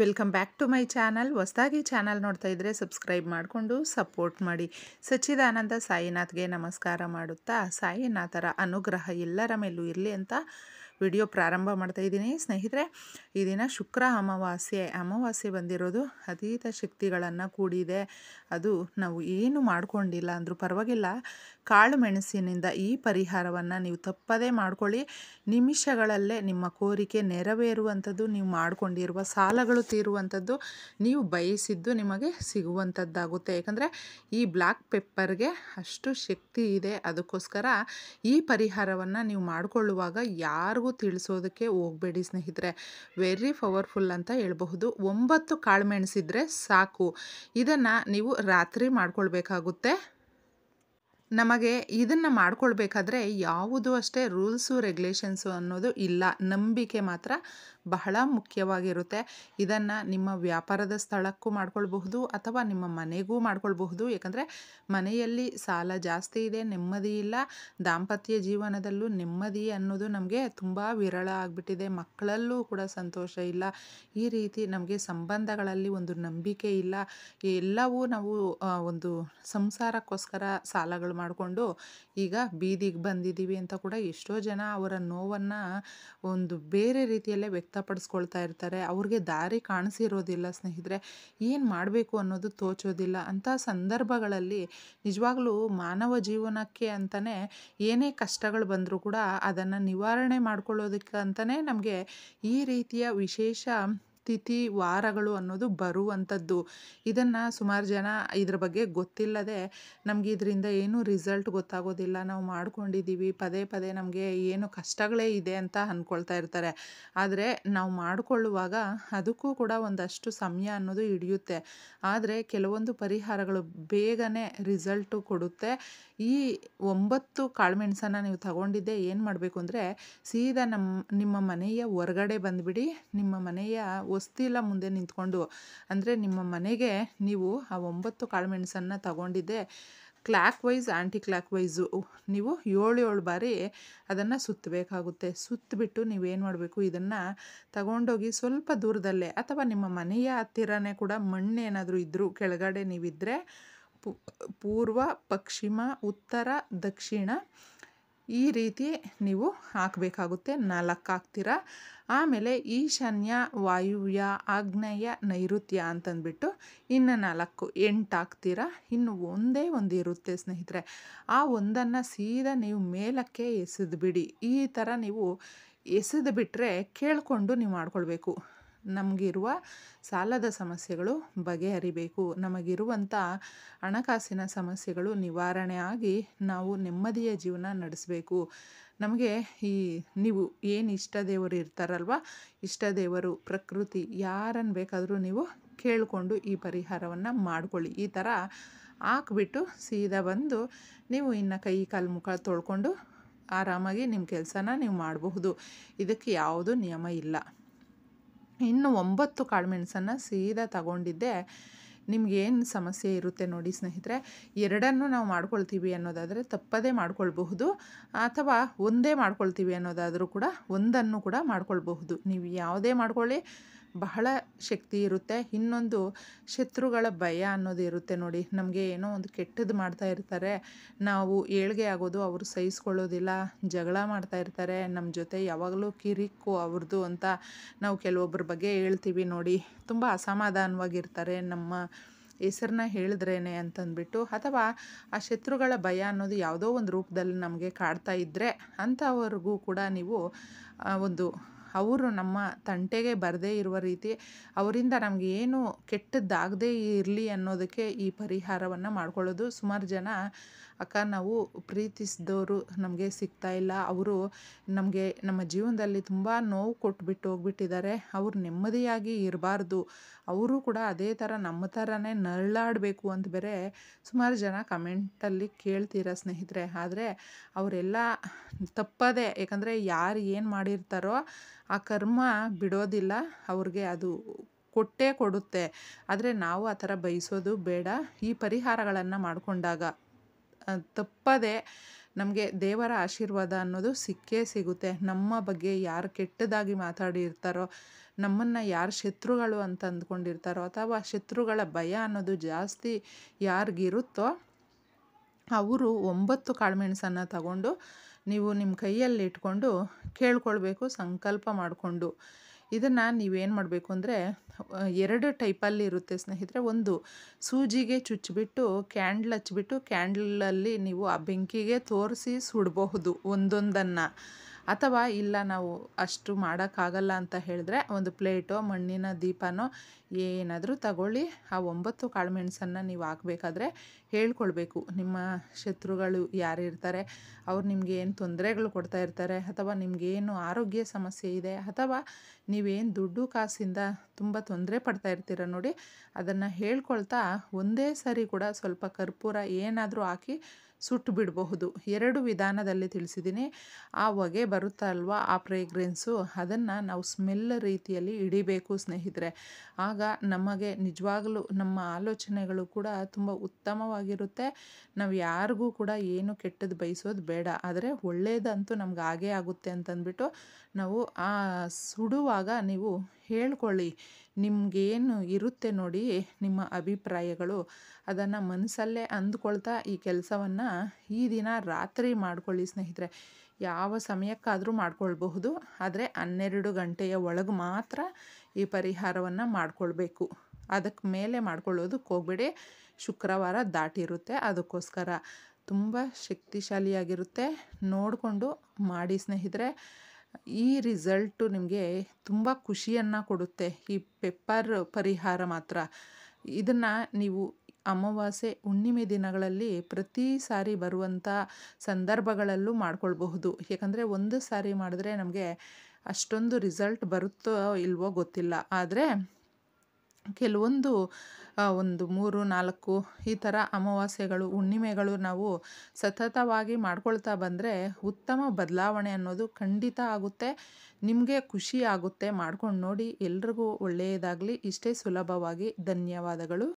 Welcome back to my channel. ಹೊಸದಾಗಿ channel ನೋಡ್ತಾ ಇದ್ದರೆ ಸಬ್ಸ್ಕ್ರೈಬ್ ಮಾಡಿಕೊಂಡು ಸಪೋರ್ಟ್ ಮಾಡಿ. ಸಚ್ಚಿದಾನಂದ ಸಾಯಿನಾಥ್ಗೆ ನಮಸ್ಕಾರ ಮಾಡುತ್ತಾ ಸಾಯಿನಾಥರ ಅನುಗ್ರಹ ಎಲ್ಲರ ಮೇಲೂ ಇರಲಿ ಅಂತ ವಿಡಿಯೋ ಪ್ರಾರಂಭ ಮಾಡ್ತಾ ಇದ್ದೀನಿ. ಸ್ನೇಹಿತರೆ, ಈ ದಿನ ಶುಕ್ರ ಅಮಾವಾಸ್ಯೆ ಬಂದಿರೋದು ಅತೀತ ಶಕ್ತಿಗಳನ್ನು ಕೂಡಿದೆ. ಅದು ನಾವು ಏನು ಮಾಡ್ಕೊಂಡಿಲ್ಲ ಅಂದರೂ ಪರವಾಗಿಲ್ಲ, ಕಾಳು ಮೆಣಸಿನಿಂದ ಈ ಪರಿಹಾರವನ್ನು ನೀವು ತಪ್ಪದೇ ಮಾಡ್ಕೊಳ್ಳಿ. ನಿಮಿಷಗಳಲ್ಲೇ ನಿಮ್ಮ ಕೋರಿಕೆ ನೆರವೇರುವಂಥದ್ದು, ನೀವು ಮಾಡಿಕೊಂಡಿರುವ ಸಾಲಗಳು ತೀರುವಂಥದ್ದು, ನೀವು ಬಯಸಿದ್ದು ನಿಮಗೆ ಸಿಗುವಂಥದ್ದಾಗುತ್ತೆ. ಯಾಕಂದರೆ ಈ ಬ್ಲ್ಯಾಕ್ ಪೆಪ್ಪರ್ಗೆ ಅಷ್ಟು ಶಕ್ತಿ ಇದೆ. ಅದಕ್ಕೋಸ್ಕರ ಈ ಪರಿಹಾರವನ್ನು ನೀವು ಮಾಡಿಕೊಳ್ಳುವಾಗ ಯಾರಿಗೂ ತಿಳಿಸೋದಕ್ಕೆ ಹೋಗಬೇಡಿ ಸ್ನೇಹಿತರೆ. ವೆರಿ ಪವರ್ಫುಲ್ ಅಂತ ಹೇಳಬಹುದು. 9 ಕಾಳುಮೆಣಸಿದ್ರೆ ಸಾಕು. ಇದನ್ನು ನೀವು ರಾತ್ರಿ ಮಾಡ್ಕೊಳ್ಬೇಕಾಗುತ್ತೆ. ನಮಗೆ ಇದನ್ನು ಮಾಡ್ಕೊಳ್ಬೇಕಾದ್ರೆ ಯಾವುದು ಅಷ್ಟೇ ರೂಲ್ಸು ರೆಗ್ಯುಲೇಷನ್ಸು ಅನ್ನೋದು ಇಲ್ಲ. ನಂಬಿಕೆ ಮಾತ್ರ ಬಹಳ ಮುಖ್ಯವಾಗಿರುತ್ತೆ. ಇದನ್ನು ನಿಮ್ಮ ವ್ಯಾಪಾರದ ಸ್ಥಳಕ್ಕೂ ಮಾಡ್ಕೊಳ್ಬಹುದು ಅಥವಾ ನಿಮ್ಮ ಮನೆಗೂ ಮಾಡ್ಕೊಳ್ಬಹುದು. ಯಾಕಂದರೆ ಮನೆಯಲ್ಲಿ ಸಾಲ ಜಾಸ್ತಿ ಇದೆ, ನೆಮ್ಮದಿ ಇಲ್ಲ, ದಾಂಪತ್ಯ ಜೀವನದಲ್ಲೂ ನೆಮ್ಮದಿ ಅನ್ನೋದು ನಮಗೆ ತುಂಬ ವಿರಳ ಆಗಿಬಿಟ್ಟಿದೆ. ಮಕ್ಕಳಲ್ಲೂ ಕೂಡ ಸಂತೋಷ ಇಲ್ಲ. ಈ ರೀತಿ ನಮಗೆ ಸಂಬಂಧಗಳಲ್ಲಿ ಒಂದು ನಂಬಿಕೆ ಇಲ್ಲ. ಎಲ್ಲವೂ ನಾವು ಒಂದು ಸಂಸಾರಕ್ಕೋಸ್ಕರ ಸಾಲಗಳು ಮಾಡಿಕೊಂಡು ಈಗ ಬೀದಿಗೆ ಬಂದಿದ್ದೀವಿ ಅಂತ ಕೂಡ ಎಷ್ಟೋ ಜನ ಅವರ ನೋವನ್ನು ಒಂದು ಬೇರೆ ರೀತಿಯಲ್ಲೇ ವ್ಯಕ್ತಪಡಿಸ್ಕೊಳ್ತಾ ಇರ್ತಾರೆ. ಅವ್ರಿಗೆ ದಾರಿ ಕಾಣಿಸಿರೋದಿಲ್ಲ ಸ್ನೇಹಿತರೆ. ಏನು ಮಾಡಬೇಕು ಅನ್ನೋದು ತೋಚೋದಿಲ್ಲ. ಅಂಥ ಸಂದರ್ಭಗಳಲ್ಲಿ ನಿಜವಾಗ್ಲೂ ಮಾನವ ಜೀವನಕ್ಕೆ ಅಂತಲೇ ಏನೇ ಕಷ್ಟಗಳು ಬಂದರೂ ಕೂಡ ಅದನ್ನು ನಿವಾರಣೆ ಮಾಡ್ಕೊಳ್ಳೋದಕ್ಕೆ ಅಂತಲೇ ನಮಗೆ ಈ ರೀತಿಯ ವಿಶೇಷ ತಿಥಿ ವಾರಗಳು ಅನ್ನೋದು ಬರುವಂಥದ್ದು. ಇದನ್ನು ಸುಮಾರು ಜನ ಇದ್ರ ಬಗ್ಗೆ ಗೊತ್ತಿಲ್ಲದೆ ನಮಗೆ ಇದರಿಂದ ಏನೂ ರಿಸಲ್ಟ್ ಗೊತ್ತಾಗೋದಿಲ್ಲ, ನಾವು ಮಾಡ್ಕೊಂಡಿದ್ದೀವಿ, ಪದೇ ಪದೇ ನಮಗೆ ಏನು ಕಷ್ಟಗಳೇ ಇದೆ ಅಂತ ಅಂದ್ಕೊಳ್ತಾ ಇರ್ತಾರೆ. ಆದರೆ ನಾವು ಮಾಡಿಕೊಳ್ಳುವಾಗ ಅದಕ್ಕೂ ಕೂಡ ಒಂದಷ್ಟು ಸಮಯ ಅನ್ನೋದು ಹಿಡಿಯುತ್ತೆ. ಆದರೆ ಕೆಲವೊಂದು ಪರಿಹಾರಗಳು ಬೇಗನೆ ರಿಸಲ್ಟು ಕೊಡುತ್ತೆ. ಈ 9 ಕಾಳುಮೆಣಸನ್ನು ನೀವು ತಗೊಂಡಿದ್ದೆ ಏನು ಮಾಡಬೇಕು ಅಂದರೆ ಸೀದಾ ನಿಮ್ಮ ಮನೆಯ ಹೊರಗಡೆ ಬಂದುಬಿಡಿ. ನಿಮ್ಮ ಮನೆಯ ಹೊಸ್ತಿಲ ಮುಂದೆ ನಿಂತ್ಕೊಂಡು, ಅಂದರೆ ನಿಮ್ಮ ಮನೆಗೆ ನೀವು ಆ 9 ಕಾಳುಮೆಣಸನ್ನು ತಗೊಂಡಿದ್ದೆ clockwise anticlockwise ನೀವು 7 ಬಾರಿ ಅದನ್ನು ಸುತ್ತಬೇಕಾಗುತ್ತೆ. ಸುತ್ತಬಿಟ್ಟು ನೀವೇನು ಮಾಡಬೇಕು, ಇದನ್ನು ತಗೊಂಡೋಗಿ ಸ್ವಲ್ಪ ದೂರದಲ್ಲೇ ಅಥವಾ ನಿಮ್ಮ ಮನೆಯ ಹತ್ತಿರನೇ ಕೂಡ ಮಣ್ಣೇನಾದರೂ ಇದ್ದರೂ ಕೆಳಗಡೆ ನೀವಿದ್ದರೆ ಪೂರ್ವ, ಪಶ್ಚಿಮ, ಉತ್ತರ, ದಕ್ಷಿಣ ಈ ರೀತಿ ನೀವು ಹಾಕಬೇಕಾಗುತ್ತೆ. 4 ಹಾಕ್ತೀರಾ. ಆಮೇಲೆ ಈಶಾನ್ಯ, ವಾಯುವ್ಯ, ಆಗ್ನೇಯ, ನೈಋತ್ಯ ಅಂತಂದ್ಬಿಟ್ಟು ಇನ್ನು 4 8 ಹಾಕ್ತೀರಾ. ಇನ್ನು ಒಂದೇ ಒಂದು ಇರುತ್ತೆ ಸ್ನೇಹಿತರೆ. ಆ ಒಂದನ್ನು ಸೀದಾ ನೀವು ಮೇಲಕ್ಕೆ ಎಸೆದುಬಿಡಿ. ಈ ಥರ ನೀವು ಎಸೆದು ಬಿಟ್ಟರೆ ಕೇಳಿಕೊಂಡು ನೀವು ಮಾಡ್ಕೊಳ್ಬೇಕು. ನಮಗಿರುವ ಸಾಲದ ಸಮಸ್ಯೆಗಳು ಬಗೆಹರಿಬೇಕು, ನಮಗಿರುವಂಥ ಹಣಕಾಸಿನ ಸಮಸ್ಯೆಗಳು ನಿವಾರಣೆ ಆಗಿ ನಾವು ನೆಮ್ಮದಿಯ ಜೀವನ ನಡೆಸಬೇಕು. ನಮಗೆ ನೀವು ಏನು ಇಷ್ಟ ದೇವರು ಇರ್ತಾರಲ್ವ, ಇಷ್ಟ ದೇವರು, ಪ್ರಕೃತಿ, ಯಾರನ್ನು ಬೇಕಾದರೂ ನೀವು ಕೇಳಿಕೊಂಡು ಈ ಪರಿಹಾರವನ್ನು ಮಾಡ್ಕೊಳ್ಳಿ. ಈ ಥರ ಹಾಕ್ಬಿಟ್ಟು ಸೀದಾ ಬಂದು ನೀವು ಇನ್ನು ಕೈ ಕಾಲು ಮುಖ ತೊಳ್ಕೊಂಡು ಆರಾಮಾಗಿ ನಿಮ್ಮ ಕೆಲಸನ ನೀವು ಮಾಡಬಹುದು. ಇದಕ್ಕೆ ಯಾವುದೂ ನಿಯಮ ಇಲ್ಲ. ಇನ್ನು 9 ಕಾಳುಮೆಣಸನ್ನು ಸೀದಾ ತಗೊಂಡಿದ್ದೆ ನಿಮಗೇನು ಸಮಸ್ಯೆ ಇರುತ್ತೆ ನೋಡಿ ಸ್ನೇಹಿತರೆ. 2 ನಾವು ಮಾಡ್ಕೊಳ್ತೀವಿ ಅನ್ನೋದಾದರೆ ತಪ್ಪದೇ ಮಾಡ್ಕೊಳ್ಬಹುದು, ಅಥವಾ ಒಂದೇ ಮಾಡ್ಕೊಳ್ತೀವಿ ಅನ್ನೋದಾದರೂ ಕೂಡ ಒಂದನ್ನು ಕೂಡ ಮಾಡ್ಕೊಳ್ಬಹುದು. ನೀವು ಯಾವುದೇ ಮಾಡ್ಕೊಳ್ಳಿ, ಬಹಳ ಶಕ್ತಿ ಇರುತ್ತೆ. ಇನ್ನೊಂದು ಶತ್ರುಗಳ ಭಯ ಅನ್ನೋದು ಇರುತ್ತೆ ನೋಡಿ. ನಮಗೆ ಏನೋ ಒಂದು ಕೆಟ್ಟದ್ದು ಮಾಡ್ತಾ ಇರ್ತಾರೆ, ನಾವು ಏಳ್ಗೆ ಆಗೋದು ಅವರು ಸಹಿಸ್ಕೊಳ್ಳೋದಿಲ್ಲ, ಜಗಳ ಮಾಡ್ತಾ ಇರ್ತಾರೆ, ನಮ್ಮ ಜೊತೆ ಯಾವಾಗಲೂ ಕಿರಿಕು ಅವ್ರದ್ದು ಅಂತ ನಾವು ಕೆಲವೊಬ್ಬರ ಬಗ್ಗೆ ಹೇಳ್ತೀವಿ ನೋಡಿ. ತುಂಬ ಅಸಮಾಧಾನವಾಗಿರ್ತಾರೆ ನಮ್ಮ ಹೆಸರನ್ನ ಹೇಳಿದ್ರೇನೆ ಅಂತಂದ್ಬಿಟ್ಟು, ಅಥವಾ ಆ ಶತ್ರುಗಳ ಭಯ ಅನ್ನೋದು ಯಾವುದೋ ಒಂದು ರೂಪದಲ್ಲಿ ನಮಗೆ ಕಾಡ್ತಾ ಇದ್ದರೆ ಅಂಥವ್ರಿಗೂ ಕೂಡ ನೀವು ಅವರು ನಮ್ಮ ತಂಟೆಗೆ ಬರದೇ ಇರುವ ರೀತಿ, ಅವರಿಂದ ನಮಗೆ ಏನು ಕೆಟ್ಟದ್ದಾಗದೇ ಇರಲಿ ಅನ್ನೋದಕ್ಕೆ ಈ ಪರಿಹಾರವನ್ನು ಮಾಡ್ಕೊಳ್ಳೋದು. ಸುಮಾರು ಜನ ಅಕ್ಕ ನಾವು ಪ್ರೀತಿಸಿದವರು ನಮಗೆ ಸಿಗ್ತಾ ಇಲ್ಲ, ಅವರು ನಮಗೆ ನಮ್ಮ ಜೀವನದಲ್ಲಿ ತುಂಬ ನೋವು ಕೊಟ್ಬಿಟ್ಟು ಹೋಗ್ಬಿಟ್ಟಿದ್ದಾರೆ, ಅವರು ನೆಮ್ಮದಿಯಾಗಿ ಇರಬಾರ್ದು, ಅವರು ಕೂಡ ಅದೇ ಥರ ನಮ್ಮ ಥರನೇ ನರಳಾಡಬೇಕು ಅಂತ ಬೇರೆ ಸುಮಾರು ಜನ ಕಮೆಂಟಲ್ಲಿ ಕೇಳ್ತೀರ ಸ್ನೇಹಿತರೆ. ಆದರೆ ಅವರೆಲ್ಲ ತಪ್ಪದೆ, ಯಾಕಂದರೆ ಯಾರು ಏನು ಮಾಡಿರ್ತಾರೋ ಆ ಕರ್ಮ ಬಿಡೋದಿಲ್ಲ, ಅವ್ರಿಗೆ ಅದು ಕೊಟ್ಟೇ ಕೊಡುತ್ತೆ. ಆದರೆ ನಾವು ಆ ಥರ ಬಯಸೋದು ಬೇಡ. ಈ ಪರಿಹಾರಗಳನ್ನು ಮಾಡಿಕೊಂಡಾಗ ತಪ್ಪದೆ ನಮಗೆ ದೇವರ ಆಶೀರ್ವಾದ ಅನ್ನೋದು ಸಿಕ್ಕೇ ಸಿಗುತ್ತೆ. ನಮ್ಮ ಬಗ್ಗೆ ಯಾರು ಕೆಟ್ಟದಾಗಿ ಮಾತಾಡಿರ್ತಾರೋ, ನಮ್ಮನ್ನು ಯಾರು ಶತ್ರುಗಳು ಅಂತ ಅಂದ್ಕೊಂಡಿರ್ತಾರೋ, ಅಥವಾ ಶತ್ರುಗಳ ಭಯ ಅನ್ನೋದು ಜಾಸ್ತಿ ಯಾರಿಗಿರುತ್ತೋ ಅವರು 9 ಕಾಳುಮೆಣಸನ್ನು ತಗೊಂಡು ನೀವು ನಿಮ್ಮ ಕೈಯಲ್ಲಿ ಇಟ್ಕೊಂಡು ಕೇಳ್ಕೊಳ್ಬೇಕು ಸಂಕಲ್ಪ ಮಾಡಿಕೊಂಡು. ಇದನ್ನು ನೀವೇನು ಮಾಡಬೇಕು ಅಂದರೆ 2 ಟೈಪಲ್ಲಿ ಇರುತ್ತೆ ಸ್ನೇಹಿತರೆ. ಒಂದು ಸೂಜಿಗೆ ಚುಚ್ಚಿಬಿಟ್ಟು ಕ್ಯಾಂಡ್ಲ್ ಹಚ್ಚಿಬಿಟ್ಟು ಕ್ಯಾಂಡ್ಲಲ್ಲಿ ನೀವು ಆ ಬೆಂಕಿಗೆ ತೋರಿಸಿ ಸುಡಬಹುದು ಒಂದೊಂದನ್ನು. ಅಥವಾ ಇಲ್ಲ ನಾವು ಅಷ್ಟು ಮಾಡೋಕ್ಕಾಗಲ್ಲ ಅಂತ ಹೇಳಿದ್ರೆ ಒಂದು ಪ್ಲೇಟೋ ಮಣ್ಣಿನ ದೀಪನೋ ಏನಾದರೂ ತಗೊಳ್ಳಿ. ಆ 9 ಕಾಳುಮೆಣಸನ್ನು ನೀವು ಹಾಕಬೇಕಾದ್ರೆ ಹೇಳ್ಕೊಳ್ಬೇಕು. ನಿಮ್ಮ ಶತ್ರುಗಳು ಯಾರಿರ್ತಾರೆ, ಅವ್ರು ನಿಮಗೆ ಏನು ತೊಂದರೆಗಳು ಕೊಡ್ತಾ ಇರ್ತಾರೆ, ಅಥವಾ ನಿಮಗೇನು ಆರೋಗ್ಯ ಸಮಸ್ಯೆ ಇದೆ, ಅಥವಾ ನೀವೇನು ದುಡ್ಡು ಕಾಸಿಂದ ತುಂಬ ತೊಂದರೆ ಪಡ್ತಾ ಇರ್ತೀರ ನೋಡಿ, ಅದನ್ನು ಹೇಳ್ಕೊಳ್ತಾ ಒಂದೇ ಸರಿ ಕೂಡ ಸ್ವಲ್ಪ ಕರ್ಪೂರ ಏನಾದರೂ ಹಾಕಿ ಸುಟ್ಟು ಬಿಡಬಹುದು. 2 ವಿಧಾನದಲ್ಲಿ ತಿಳಿಸಿದ್ದೀನಿ. ಆ ಹೊಗೆ ಬರುತ್ತಾ ಅಲ್ವಾ, ಆ ಫ್ರೇಗ್ರೆನ್ಸು, ಅದನ್ನು ನಾವು ಸ್ಮೆಲ್ ರೀತಿಯಲ್ಲಿ ಹಿಡಿಬೇಕು ಸ್ನೇಹಿತರೆ. ಆಗ ನಮಗೆ ನಿಜವಾಗಲೂ ನಮ್ಮ ಆಲೋಚನೆಗಳು ಕೂಡ ತುಂಬ ಉತ್ತಮವಾಗಿರುತ್ತೆ. ನಾವು ಯಾರಿಗೂ ಕೂಡ ಏನು ಕೆಟ್ಟದ್ದು ಬಯಸೋದು ಬೇಡ, ಆದರೆ ಒಳ್ಳೆಯದಂತೂ ನಮ್ಗೆ ಆಗೇ ಆಗುತ್ತೆ ಅಂತಂದ್ಬಿಟ್ಟು ನಾವು ಆ ಸುಡುವಾಗ ನೀವು ಹೇಳ್ಕೊಳ್ಳಿ. ನಿಮಗೇನು ಇರುತ್ತೆ ನೋಡಿ ನಿಮ್ಮ ಅಭಿಪ್ರಾಯಗಳು, ಅದನ್ನು ಮನಸ್ಸಲ್ಲೇ ಅಂದ್ಕೊಳ್ತಾ ಈ ಕೆಲಸವನ್ನು ಈ ದಿನ ರಾತ್ರಿ ಮಾಡ್ಕೊಳ್ಳಿ ಸ್ನೇಹಿತರೆ. ಯಾವ ಸಮಯಕ್ಕಾದರೂ ಮಾಡ್ಕೊಳ್ಬಹುದು, ಆದರೆ 12 ಗಂಟೆಯ ಒಳಗೆ ಮಾತ್ರ ಈ ಪರಿಹಾರವನ್ನು ಮಾಡಿಕೊಳ್ಬೇಕು. ಅದಕ್ಕೆ ಮೇಲೆ ಮಾಡ್ಕೊಳ್ಳೋದಕ್ಕೆ ಹೋಗಬೇಡಿ. ಶುಕ್ರವಾರ ದಾಟಿರುತ್ತೆ, ಅದಕ್ಕೋಸ್ಕರ ತುಂಬ ಶಕ್ತಿಶಾಲಿಯಾಗಿರುತ್ತೆ. ನೋಡಿಕೊಂಡು ಮಾಡಿ ಸ್ನೇಹಿತರೆ. ಈ ರಿಸಲ್ಟು ನಿಮಗೆ ತುಂಬ ಖುಷಿಯನ್ನು ಕೊಡುತ್ತೆ. ಈ ಪೆಪ್ಪರ್ ಪರಿಹಾರ ಮಾತ್ರ. ಇದನ್ನು ನೀವು ಅಮಾವಾಸ್ಯೆ ಹುಣ್ಣಿಮೆ ದಿನಗಳಲ್ಲಿ ಪ್ರತಿ ಸಾರಿ ಬರುವಂಥ ಸಂದರ್ಭಗಳಲ್ಲೂ ಮಾಡ್ಕೊಳ್ಬಹುದು. ಯಾಕಂದರೆ ಒಂದು ಸಾರಿ ಮಾಡಿದ್ರೆ ನಮಗೆ ಅಷ್ಟೊಂದು ರಿಸಲ್ಟ್ ಬರುತ್ತೋ ಇಲ್ವೋ ಗೊತ್ತಿಲ್ಲ, ಆದರೆ ಕೆಲವೊಂದು ಒಂದು 3-4 ಈ ಥರ ಅಮಾವಾಸ್ಯೆಗಳು ಹುಣ್ಣಿಮೆಗಳು ನಾವು ಸತತವಾಗಿ ಮಾಡ್ಕೊಳ್ತಾ ಬಂದರೆ ಉತ್ತಮ ಬದಲಾವಣೆ ಅನ್ನೋದು ಖಂಡಿತ ಆಗುತ್ತೆ. ನಿಮಗೆ ಖುಷಿ ಆಗುತ್ತೆ. ಮಾಡ್ಕೊಂಡು ನೋಡಿ. ಎಲ್ರಿಗೂ ಒಳ್ಳೆಯದಾಗಲಿ. ಇಷ್ಟೇ ಸುಲಭವಾಗಿ. ಧನ್ಯವಾದಗಳು.